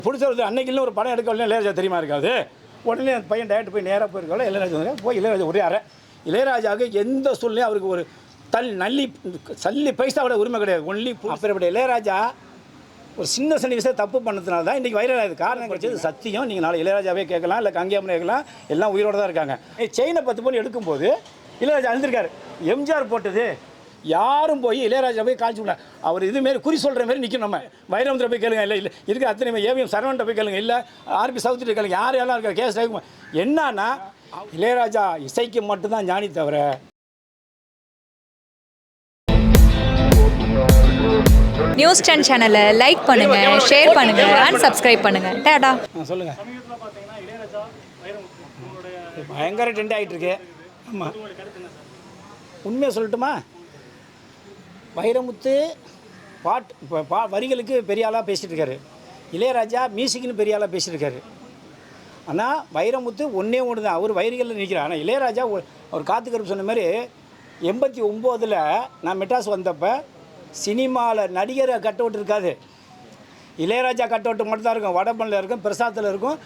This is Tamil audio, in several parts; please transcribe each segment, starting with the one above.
பிடிச்சது அன்னைக்குன்னு ஒரு படம் எடுக்கல இளையராஜா தெரியுமா இருக்காது. உடனே அந்த பையன் டேரக்ட் போய் நேராக போயிருக்காங்க. இளையராஜா போய் இளையராஜா ஒரே அறை. இளையராஜாவுக்கு எந்த சூழ்நிலையும் அவருக்கு ஒரு சல்லி பைசாவோட உரிமை கிடையாது. ஒன்லி அப்பேற்பட்ட இளையராஜா ஒரு சின்ன விஷயம் தப்பு பண்ணதுனால தான் இன்றைக்கி வைரல் ஆகுது. காரணம் கிடைச்சது சத்தியம். நீங்கள் நாளை இளையராஜாவே கேட்கலாம், இல்லை கங்கையம்மனை கேட்கலாம், எல்லாம் உயிரோடு தான் இருக்காங்க. செயினை 10 பவுன் எடுக்கும்போது இளையராஜா அழுந்திருக்காரு. எம்ஜிஆர் போட்டது யாரும் போய் இளையராஜா போய் காய்ச்சி விடல. அவர் இதுமாரி குறி சொல்கிற மாதிரி நிற்கும். நம்ம வைரமுத்திர போய் கேளுங்க, இல்லை இல்லை இருக்க அத்தனை ஏவிஎம் சரவண்ட போய் கேளுங்க, இல்லை ஆர்பி சவுத்திட்டு கேளுங்க, யாரெல்லாம் இருக்கா கேஸ் ஆகும். என்னன்னா இளையராஜா இசைக்கு மட்டும்தான் ஞானி தவிர. நியூஸ் 10 சேனலை லைக் பண்ணுங்க, ஷேர் பண்ணுங்க, அண்ட் சப்ஸ்கிரைப் பண்ணுங்க. டாடா. சொல்லுங்க. பயங்கர ட்ரெண்ட் ஆகிட்டு இருக்கு. ஆமாம், உண்மையை சொல்லட்டுமா? வைரமுத்து வரிகளுக்கு பெரிய ஆளாக பேசிகிட்டு இருக்காரு. இளையராஜா மியூசிக்னு பெரிய ஆளாக பேசிகிட்டு இருக்காரு. ஆனால் வைரமுத்து ஒன்றே ஒன்று தான், அவர் வரிகளில் நிற்கிறார். ஆனால் இளையராஜா அவர் காத்துக்கருப்பு சொன்ன மாதிரி 89 நான் மெட்ராஸ் வந்தப்போ சினிமாவில் நடிகரை கட் அவுட் இருக்காது, இளையராஜா கட் அவுட் மட்டும் தான் இருக்கும். வடபனில் இருக்கும், பிரசாத்தில் இருக்கும்,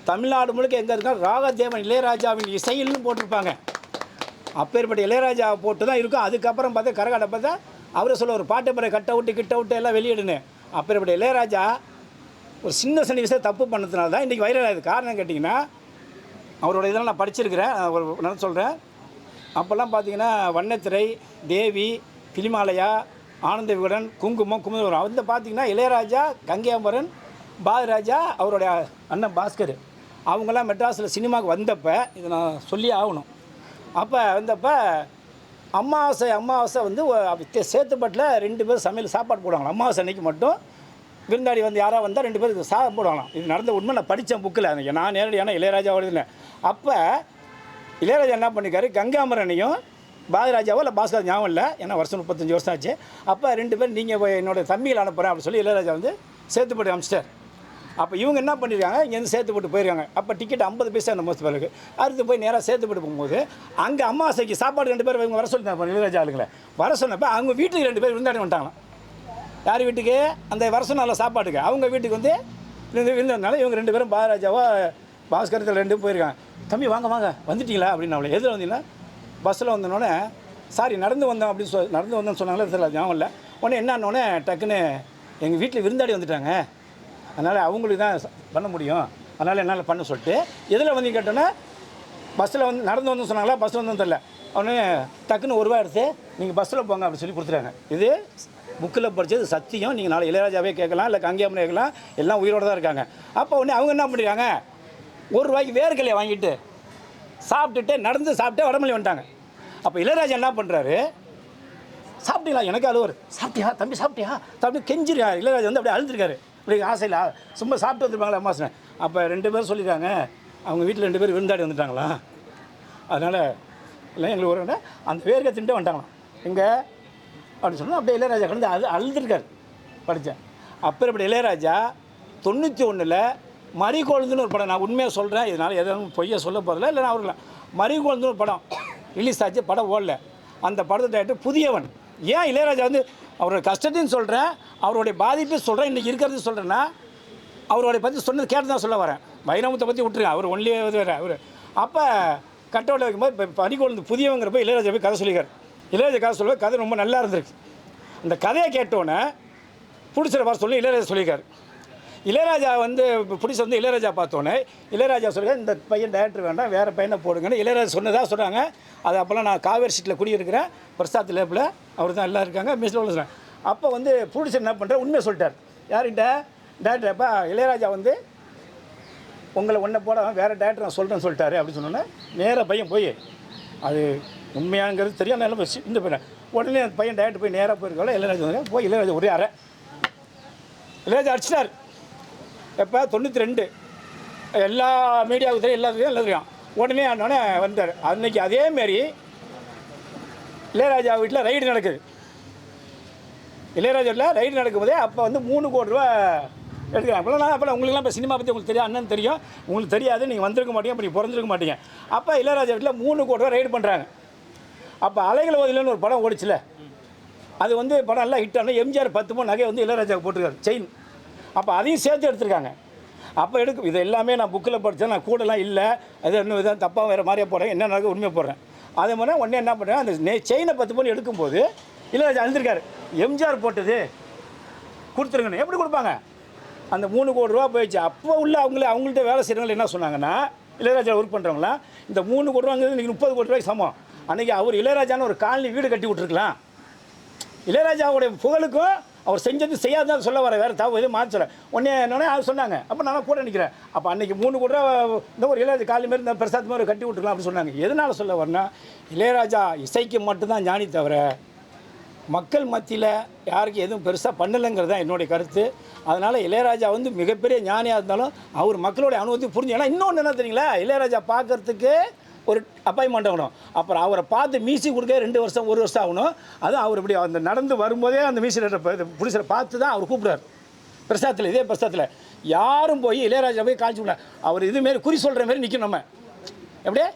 தமிழ்நாடு முழுக்க எங்கே இருக்கும் ராகதேவன் இளையராஜாவின் இசையில்னு போட்டிருப்பாங்க. அப்பேற்பட்ட இளையராஜா போட்டு தான் இருக்கும். அதுக்கப்புறம் பார்த்தா கரகாட்டை பார்த்தா அவரை சொல்ல ஒரு பாட்டு முறை கட் அவுட்டு கிட் அவுட்டு எல்லாம் வெளியிடுன்னு. அப்பேற்பட்ட இளையராஜா ஒரு சின்ன விஷயம் தப்பு பண்ணதுனால தான் இன்றைக்கி வைரல் ஆகுது. காரணம் கேட்டிங்கன்னா அவரோட இதெல்லாம் நான் படிச்சிருக்கிறேன், நான் சொல்கிறேன். அப்போல்லாம் பார்த்தீங்கன்னா வண்ணத்திரை, தேவி, பிலிமாலயா, ஆனந்த விகடன், குங்குமம், குமுதம் வந்து பார்த்தீங்கன்னா இளையராஜா, கங்கையமரன், பாரதிராஜா, அவருடைய அண்ணன் பாஸ்கர் அவங்கெல்லாம் மெட்ராஸில் சினிமாவுக்கு வந்தப்போ இதை நான் சொல்லி ஆகணும். அப்போ வந்தப்போ அமாவாசை வந்து சேத்துப்பட்டில் 2 பேர் சமையல் சாப்பாடு போடுவாங்க. அமாவாசை அன்றைக்கி மட்டும் விருந்தாடி வந்து யாராக வந்தால் 2 பேருக்கு போடுவாங்களாம். இது நடந்த உண்மை. நான் படித்தேன் புக்கில், நான் நேரடியான இளையராஜாவோட இல்லை. அப்போ இளையராஜா என்ன பண்ணிக்காரு, கங்காமரனையும் பாரதிராஜாவோ இல்லை பாஸ்கர் ஞாபகம் இல்லை, ஏன்னா வருஷம் 35 வருஷம் ஆச்சு. அப்போ 2 பேர் நீங்கள் என்னோட தம்பிகள் அனுப்புகிறேன் அப்படின்னு சொல்லி இளையராஜா வந்து சேத்துப்பட்டு அமிச்சிட்டார். அப்போ இவங்க என்ன பண்ணியிருக்காங்க, இங்கேருந்து சேத்துப்பட்டு போயிருக்காங்க. அப்போ டிக்கெட் 50 பைசா அந்த மோஸ்ட் பேருக்கு. அடுத்து போய் நேராக சேத்துப்பட்டு போகும்போது அங்கே அமாவாசைக்கு சாப்பாடு 2 பேர் இவங்க வர சொல்லிட்டாங்க இளையராஜா ஆளுங்களை. வர சொன்னப்போ அவங்க வீட்டுக்கு 2 பேர் விருந்தாடி வந்துட்டாங்களாம். யார் வீட்டுக்கு? அந்த வருஷம் நல்ல சாப்பாட்டுக்கு அவங்க வீட்டுக்கு வந்து விருந்ததுனால இவங்க 2 பேரும் பாரதிராஜாவோ பாஸ்கரத்தில் 2 போயிருக்காங்க. தம்பி வாங்க வாங்க வந்துட்டீங்களா அப்படின்னு. அவளை எதில் வந்தீங்கன்னா பஸ்ஸில் வந்தோடனே சாரி நடந்து வந்தோம் அப்படின்னு நடந்து வந்தோன்னு சொன்னாங்களே தெரியல, ஞாபகம் இல்லை. உடனே என்னன்னொடனே டக்குன்னு எங்கள் வீட்டில் விருந்தாடி வந்துட்டாங்க, அதனால் அவங்களுக்கு தான் பண்ண முடியும், அதனால் என்னால் பண்ண சொல்லிட்டு எதில் வந்து கேட்டோன்னே பஸ்ஸில் வந்து நடந்து வந்து சொன்னாங்களா, பஸ்ஸில் வந்து தெரில. உடனே டக்குன்னு 1 ரூபா எடுத்து நீங்கள் பஸ்ஸில் போங்க அப்படின்னு சொல்லி கொடுத்துட்டாங்க. இது புக்கில் படித்தது சத்தியம். நீங்கள் நாளை இளையராஜாவே கேட்கலாம், இல்லை கங்கையம்மனை கேட்கலாம், எல்லாம் உயிரோடு தான் இருக்காங்க. அப்போ உடனே அவங்க என்ன பண்ணிடுறாங்க, 1 ரூபாய்க்கு வேர்க்கலையை வாங்கிட்டு சாப்பிட்டுட்டு நடந்து சாப்பிட்டு வடமல்லி வந்துட்டாங்க. அப்போ இளையராஜா என்ன பண்ணுறாரு, சாப்பிட்டீங்களா, எனக்கு அழுவார், சாப்பிட்டியா தம்பி சாப்பிட்டியா தம்பி கெஞ்சிருக்கா. இளையராஜா வந்து அப்படியே அழுதுருக்காரு. இப்படி ஆசையில் சும்மா சாப்பிட்டு வந்துருப்பாங்களா அம்மாசனை. அப்போ 2 பேர் சொல்லியிருக்காங்க, அவங்க வீட்டில் 2 பேர் விருந்தாடி வந்துட்டாங்களா, அதனால் இல்லை எங்களுக்கு ஒரு அந்த வேர்க்கை தின்ட்டு வந்துட்டாங்களாம் எங்கே அப்படின்னு சொன்னால் அப்படியே இளையராஜா கலந்து அழுதுருக்காரு. படித்தேன். அப்போ இளையராஜா 91 மறிகொழுந்துன்னு ஒரு படம், நான் உண்மையாக சொல்கிறேன், இதனால் எதுவும் பொய்யை சொல்ல போகிறதில்ல, இல்லைனா அவர்கள மறிகொழுந்துன்னு ஒரு படம் ரிலீஸ் ஆச்சு, படம் ஓடல. அந்த படத்தை டேரக்டர் புதியவன். ஏன் இளையராஜா வந்து அவரோட கஷ்டத்தையும் சொல்கிறேன், அவருடைய பாதிப்பையும் சொல்கிறேன், இன்றைக்கி இருக்கிறது சொல்கிறேன்னா அவருடைய பற்றி சொன்னது கேட்டு தான் சொல்ல வரேன். வைரமுத்தை பற்றி விட்டுருங்க, அவர் ஒன்லி வேறு அவர். அப்போ கட்டவுட்டில் வைக்கும்போது இப்போ மறிகொழுந்து புதியவங்கிறப்ப இளையராஜா போய் கதை சொல்லிக்கார். இளையராஜா கதை சொல்லுவது கதை ரொம்ப நல்லா இருந்திருக்கு. அந்த கதையை கேட்டோன்னே பிடிச்சிட வர சொல்லி இளையராஜா சொல்லியிருக்காரு. இளையராஜா வந்து பிடிச்சி வந்து இளையராஜா பார்த்தோன்னே இளையராஜா சொல்லியிருக்காரு, இந்த பையன் டேரக்டர் வேண்டாம், வேறு பையனை போடுங்கன்னு இளையராஜா சொன்னதாக சொல்கிறாங்க. அது அப்போல்லாம் நான் காவேரி சீட்டில் குடியிருக்கிறேன், பிரசாத் லேப்பில் அவர் தான் எல்லாம் இருக்காங்க, மிஸ்ல உள்ள சொல்கிறேன். அப்போ வந்து பிடிச்சி என்ன பண்ணுறாரு, உண்மையை சொல்லிட்டார். யார்கிட்ட? டேரக்டர். அப்போ இளையராஜா வந்து உங்களை ஒன்றை போட வேறு டேரக்டர் நான் சொல்கிறேன்னு சொல்லிட்டாரு அப்படின்னு சொன்னோன்னே நேராக பையன் போய் அது உண்மையாங்கிறது தெரியும், நல்லா இந்த பையன் உடனே அந்த பையன் டேரக்டர் போய் நேராக போயிருக்காங்க. இளையராஜா வந்து போய் இளையராஜா ஒரே அறை இளையராஜா அடிச்சிட்டார். எப்போ 92 எல்லா மீடியாவுக்கு தெரியும், எல்லாத்துக்கும் எல்லாம் தெரியும். உடனே அண்ணோடனே வந்தார். அன்றைக்கி அதேமாரி இளையராஜா வீட்டில் ரைடு நடக்குது. இளையராஜா வீட்டில் ரைடு நடக்கும்போதே அப்போ வந்து 3 கோடி ரூபா எடுக்கிறாங்க. அப்போலாம் அப்போ உங்களுக்குலாம் இப்போ சினிமா பற்றி உங்களுக்கு தெரியும், அண்ணன் தெரியும், உங்களுக்கு தெரியாது, நீங்கள் வந்திருக்க மாட்டீங்க, அப்படி பிறந்திருக்க மாட்டீங்க. அப்போ இளையராஜா வீட்டில் 3 கோடி ரூபா ரைடு பண்ணுறாங்க. அப்போ அலைகள் ஓதிலன்னு ஒரு படம் ஓடிச்சில்ல, அது வந்து படம் எல்லாம் ஹிட் ஆனால் எம்ஜிஆர் 10 பவுன் நகை வந்து இளையராஜாவுக்கு போட்டிருக்காரு, செயின். அப்போ அதையும் சேர்த்து எடுத்துருக்காங்க. அப்போ எடுக்கும். இது எல்லாமே நான் புக்கில் படித்தேன், நான் கூடலாம் இல்லை, அது இன்னும் இதான் தப்பாக வேறு மாதிரியே போடுறேன், என்ன நடக்குது உண்மையை போடுறேன். அதே மாதிரி உடனே என்ன பண்ணுறேன், அந்த செயினை 10 பவுன் எடுக்கும்போது இளையராஜா அழுந்திருக்காரு, எம்ஜிஆர் போட்டது கொடுத்துருங்கண்ணே. எப்படி கொடுப்பாங்க? அந்த 3 கோடி ரூபா போயிடுச்சு. அப்போ உள்ள அவங்கள்ட்ட வேலை செய்கிறவங்க என்ன சொன்னாங்கன்னா, இளையராஜா ஒர்க் பண்ணுறவங்களாம், இந்த 3 கோடி ரூபாங்கிறது இன்றைக்கி 30 கோடி ரூபாய்க்கு சமம். அன்றைக்கி அவர் இளையராஜான்னு ஒரு காலனி வீடு கட்டி விட்ருக்கலாம். இளையராஜாவுடைய புகழுக்கும் அவர் செஞ்சது செய்யாதான் சொல்ல வர, வேறு தவிர எதுவும் மாற்றலை. உடனே என்னன்னா அது சொன்னாங்க. அப்போ நான் கூட நிற்கிறேன். அப்போ அன்றைக்கி 3 கோடி ரூபா இந்த ஒரு இளையராஜா காலனி மாரி இந்த பிரசாத் மாதிரி கட்டி விட்ருக்கலாம் அப்படின்னு சொன்னாங்க. எதனால் சொல்ல வரேன்னா, இளையராஜா இசைக்கு மட்டும்தான் ஞானி தவிர மக்கள் மத்தியில் யாருக்கு எதுவும் பெருசாக பண்ணலைங்கிறது தான் என்னுடைய கருத்து. அதனால் இளையராஜா வந்து மிகப்பெரிய ஞானியாக இருந்தாலும் அவர் மக்களுடைய அனுபவத்தை புரிஞ்சு. ஏன்னா இன்னொன்று என்ன தெரியுங்களா, இளையராஜா பார்க்குறதுக்கு ஒரு அப்பாயின்மெண்ட் ஆகணும். அப்புறம் அவரை பார்த்து மியூசிக் கொடுக்க 2 வருஷம் 1 வருஷம் ஆகணும். அதுவும் அவர் இப்படி அந்த நடந்து வரும்போதே அந்த மியூசிக் புடிச்சரை பார்த்து தான் அவர் கூப்பிடுறாரு. பிரசாத்தில் இதே பிரசாத்தில் யாரும் போய் இளையராஜா போய் காய்ச்சி விடல. அவர் இதுமாரி குறி சொல்கிற மாரி நிற்கணும். நம்ம எப்படியே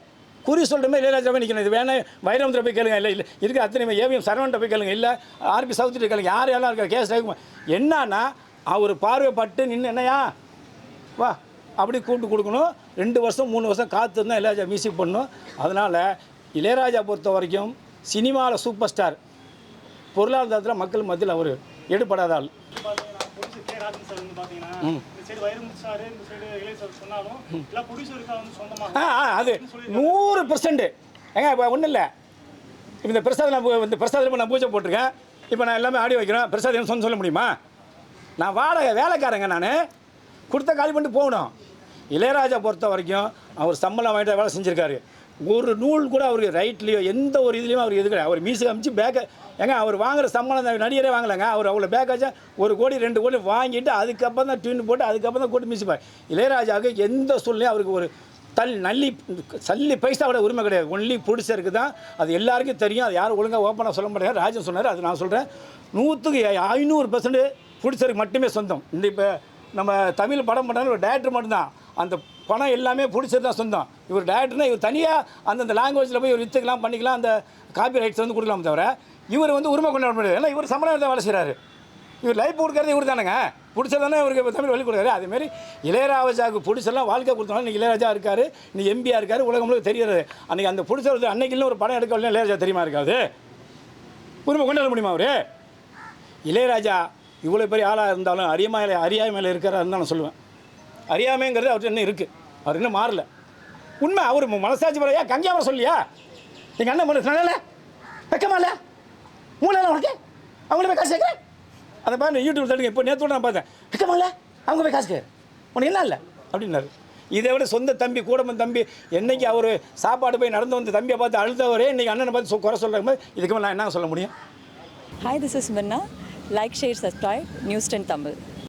குறி சொல்கிற மாதிரி இளையராஜாவே நிற்கணும். இது வேணா வைரமுத்திர போய் கேளுங்க, இல்லை இதுக்கு அத்தனை ஏவிஎம் சரவண்ட போய் கேளுங்க, இல்லை ஆர்பி சவுத்ரி கேளுங்க, யார் யாரெல்லாம் இருக்கா கேஸ் என்னன்னா அவர் பார்வைப்பட்டு நின்று என்னையா வா அப்படி கூப்பிட்டு கொடுக்கணும். 2 வருஷம் 3 வருஷம் காத்து தான் இளையராஜா மியூசிக் பண்ணணும். அதனால் இளையராஜா பொறுத்த வரைக்கும் சினிமாவில் சூப்பர் ஸ்டார், பொருளாதாரத்தில் மக்கள் மத்தியில் அவர் எடுபடாத ஆள். அது 100%. ஏங்க இப்போ ஒன்றும் இல்லை, இந்த பிரசாதம் இப்போ நான் பூஜை போட்டிருக்கேன். இப்போ நான் எல்லாமே ஆடி வைக்கிறேன். பிரசாதம் சொல்ல முடியுமா? நான் வேலைக்காரங்க, நான் கொடுத்த காலி பண்ணிட்டு போகணும். இளையராஜா பொறுத்த வரைக்கும் அவர் சம்பளம் வாங்கிட்டு வேலை செஞ்சுருக்காரு. ஒரு நூல் கூட அவருக்கு ரைட்லேயோ எந்த ஒரு இதுலேயும் அவர் எதுக்கு அவர் மியூசிக் அமைச்சு பேக்கை ஏங்க அவர் வாங்குகிற சம்பளம் நடிகரே வாங்கலைங்க. அவர் அவ்வளோ பேக்காச்சா 1 கோடி 2 கோடி வாங்கிட்டு அதுக்கப்புறம் தான் டியூன் போட்டு அதுக்கப்புறம் தான் கூட்டு மியூசிக். இளையராஜாவுக்கு எந்த சூழ்நிலையும் அவருக்கு ஒரு சல்லி பைசாவோட உரிமை கிடையாது. ஒன்லி ப்ரொடியூசருக்கு தான். அது எல்லாருக்கும் தெரியும். அது யாரும் ஒழுங்காக ஓப்பனாக சொல்ல முடியாது. ராஜன் சொன்னார், அது நான் சொல்கிறேன். 100% ப்ரொடியூசருக்கு மட்டுமே சொந்தம். இந்த இப்போ நம்ம தமிழ் படம் பண்ணாலும் ஒரு டேரக்டர் மட்டும்தான். அந்த பணம் எல்லாமே ப்ரொடியூசர் தான் சொந்தம். இவர் டேரக்டர்னா இவர் தனியாக அந்தந்த லாங்குவேஜில் போய் இவர் விற்றுக்கலாம், பண்ணிக்கலாம், அந்த காப்பி ரைட்ஸ் வந்து கொடுக்கலாம். தவிர இவர் வந்து உரிமை கொண்டாட முடியாது. ஏன்னா இவர் சம்பளம் தான் வேலை செய்கிறாரு. இவர் லைஃப் கொடுக்குறது இவர் தானேங்க. பிடிச்சது தானே இவருக்கு தமிழ் வழி கொடுக்குறாரு. அதேமாரி இளையராஜாவுக்கு பிடிச்செல்லாம் வாழ்க்கை கொடுத்தோம்னா இன்றைக்கி இளையராஜா இருக்கார், இன்னைக்கு எம்பியாக இருக்கார், உலகம் முழுக்க தெரியாது. அன்றைக்கி அந்த பிடிச்சது அன்றைக்கிலும் ஒரு படம் எடுக்கவில்லை இளையராஜா தெரியுமா இருக்காது? உரிமை கொண்டாட முடியுமா அவர்? இளையராஜா இவ்வளோ பெரிய ஆளாக இருந்தாலும் அறியாமையில் இருக்கிறாருன்னு தான் நான் சொல்லுவேன். அறியாமைங்கிறது அவர்கிட்ட இன்னும் இருக்குது. அவர் இன்னும் மாறல. உண்மை. அவர் மனசாட்சி பறையா கங்கியாமல் சொல்லியா எங்கள் அண்ணன் மனசு நல்ல வெக்கமா இல்லை மூணு உனக்கு அவங்கள போய் காசு கேட்குறேன். அதை பாரு யூடியூப் தடுங்க. இப்போ நேற்று நான் பார்த்தேன், வெக்கமா இல்லை அவங்க போய் காசு கேட்குறேன் உனக்கு என்ன இல்லை அப்படின்னாரு. இதை விட சொந்த தம்பி கூடமன் தம்பி என்னைக்கு அவர் சாப்பாடு போய் நடந்து வந்த தம்பியை பார்த்து அழுதவரே இன்றைக்கி அண்ணனை பார்த்து குறை சொல்கிறாங்க. இதுக்கு மேலே நான் என்ன சொல்ல முடியும்? Hi, this is Minna. Like, share, subscribe, News 10 Tamil.